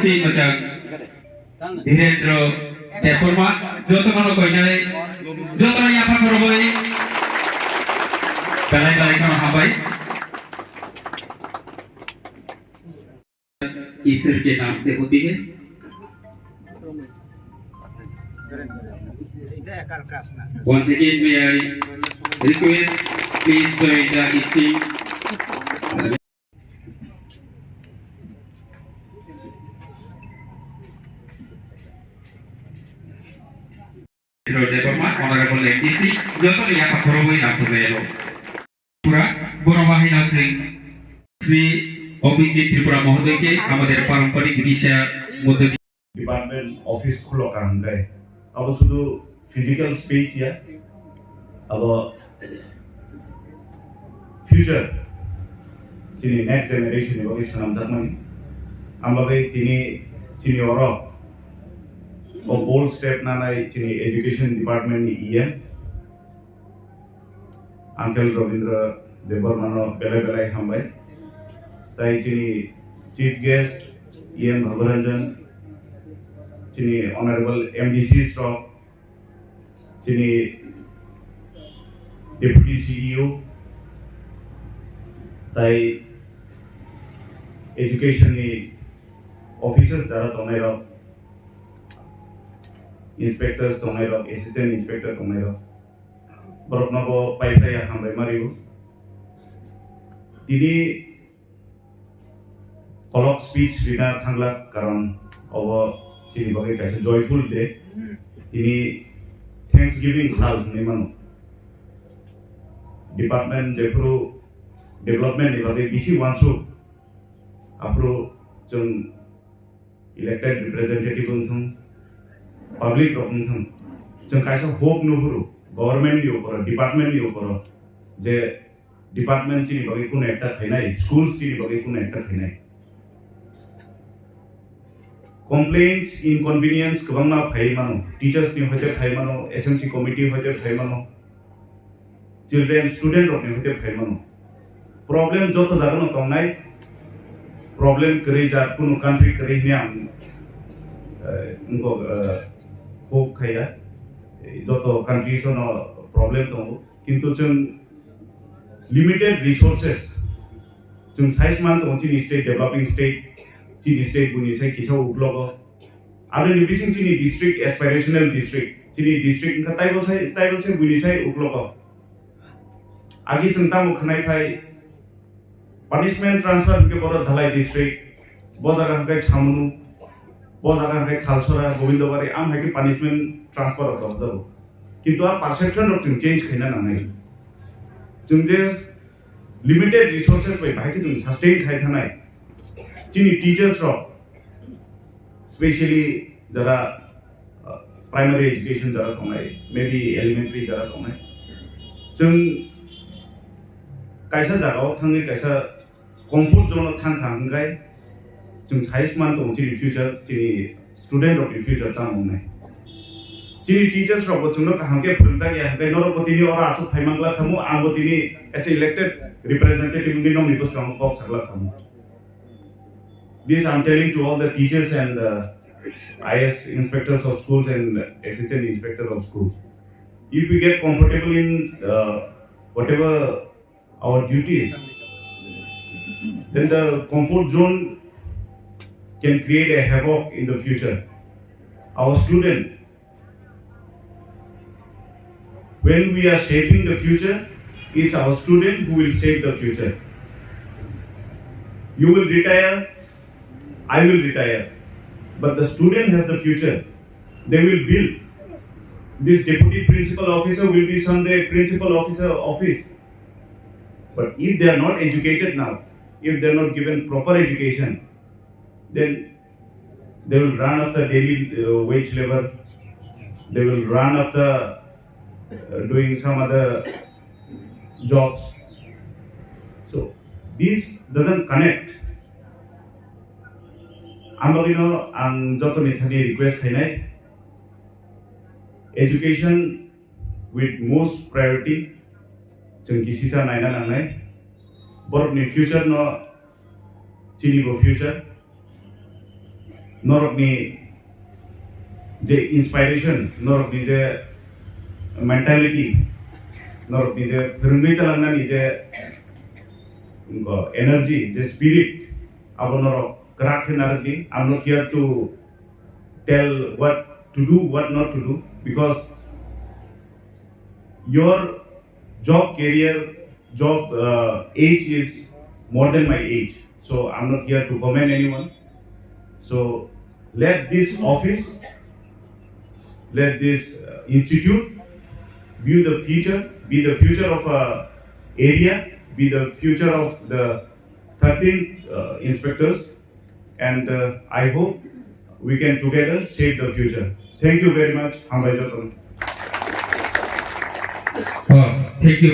धीरेन्द्र देवबर्मा जतमानो कइनाय जतनाय आफा करबाय बेलाय बेलाय खालाम हाबाय ईश्वर के नाम से होती है Once again may I request please join the esteemed Department Honorable MDC Joto yang Korowai Nakumelo Tripura Boromahina Sri Obiji Tripura Mohodoke আমাদের পারম্পরিক দিশা মধ্যে ডিপার্টমেন্ট অফিস খুলো কারণ দেয় अब শুধু ফিজিক্যাল স্পেস ইয়া अब ফিউচার যিনি নেক্সট জেনারেশন এবং ইসলাম জার্মানি আমবাবে তিনি চিনি অরব ও বোল্ড স্টেপ নানাই চিনি এডুকেশন ডিপার্টমেন্ট নি ইএম আঙ্কেল রবীন্দ্র দেববর্মানো বেলে বেলায় হামবাই তাই চিনি চিফ গেস্ট ইএম ভগরঞ্জন চিনি অনারেবল এমডিসি স্টক চিনি ডেপুটি সিইও তাই এডুকেশন নি অফিসার্স যারা তনাইর inspectors tongnairo assistant inspector tongnairo boroknabo paifai hambai mariu tini kolok speech rina thangla karon obo chini bagai kaise joyful day tini thanksgiving sal ni manu department jepro development ni bagai bisi wansu apro jong elected representative unthung public रखुं जों कायसा hope नुहुरो government नि ऊपर department नि ऊपर जे department चिनि बागै कुन एकटा थाइनाय स्कूल चिनि बागै कुन एकटा थाइनाय कमप्लेन्स इनकन्वीनियन्स गोबांना फाइ मानो टीचर्स नि होते फाइ मानो एसएमसी कमिटी होते फाइ मानो चिल्ड्रेन स्टूडेंट रखनि होते फाइ मानो प्रॉब्लम जतो जागोन तंनाय प्रॉब्लम करै जा कुनु कंट्री करै नि आं उनको होप खाया जो कंट्रीज प्रॉब्लम दं किंतु जों लिमिटेड रिसोर्सेस जों साइज मान दं चिनि स्टेट डेवलपिंग स्टेट चिनि स्टेट बुनि साइ किसा उग्लग आरो नि बिसिं चिनि डिस्ट्रिक्ट एस्पिरेशनल डिस्ट्रिक्ट चिनि डिस्ट्रिक्ट का ताइबो से बुनि साइ उग्लग आगि जों तामु खनाय फाय पनिशमेंट ट्रांसफर के बर धलाई डिस्ट्रिक्ट बजागा हकै छामुनु बजागा है खालसरा गोविंदबारी आम है कि पनिशमेंट ट्रांसफर होता जाबो किंतु आ परसेप्शन ऑफ जों चेंज खैना नांगै जों जे लिमिटेड रिसोर्सेस बाय बाहाय कि जों सस्टेन खाय थानाय चिनि टीचर्स रो स्पेशली जरा प्राइमरी एजुकेशन जरा दंनाय मे बी एलिमेंटरी जरा दंनाय जों कायसा जागाव थाङै कायसा कम्फर्ट जोन थांखांगाय जों साइज मान दं चिनि फ्यूचर चिनि स्टूडेंट ऑफ द फ्यूचर तामोंनाय चिनि टीचर्स रबो जोंनो काहांके फोरोंजाय हांगे नरपतिनि अरा आसु फाइमांगला थामु आंबो तिनि एस इलेक्टेड रिप्रेजेंटेटिव नि नमनि बसकां पक सकला थामु this I am telling to all the teachers and IS inspectors of schools and assistant inspector of schools if we get comfortable in whatever our duties then the comfort zone can create a havoc in the future. Our student, when we are shaping the future, it's our student who will shape the future. You will retire, I will retire, but the student has the future. They will build. This deputy principal officer will be someday principal officer office. But if they are not educated now, if they are not given proper education, then they will run after daily wage labor, they will run after doing some other jobs. So this doesn't connect. Ambagino ang joto mithani request khainai education with most priority जों गिसिसा नायना लांनाय बरफनि future न चिनिबो future नरकनि जे inspiration नरकनि जे mentality नरकनि जे फोरोंगिरि तालांनानि जे energy जे spirit abo नरक कराक होनारनि I'm not here to tell what to do what not to do because your job career job age is more than my age so I'm not here to comment anyone so let this office let this institute be the future of a area be the future of the 13 inspectors and I hope we can together save the future thank you very much Hambai Japan Thank you.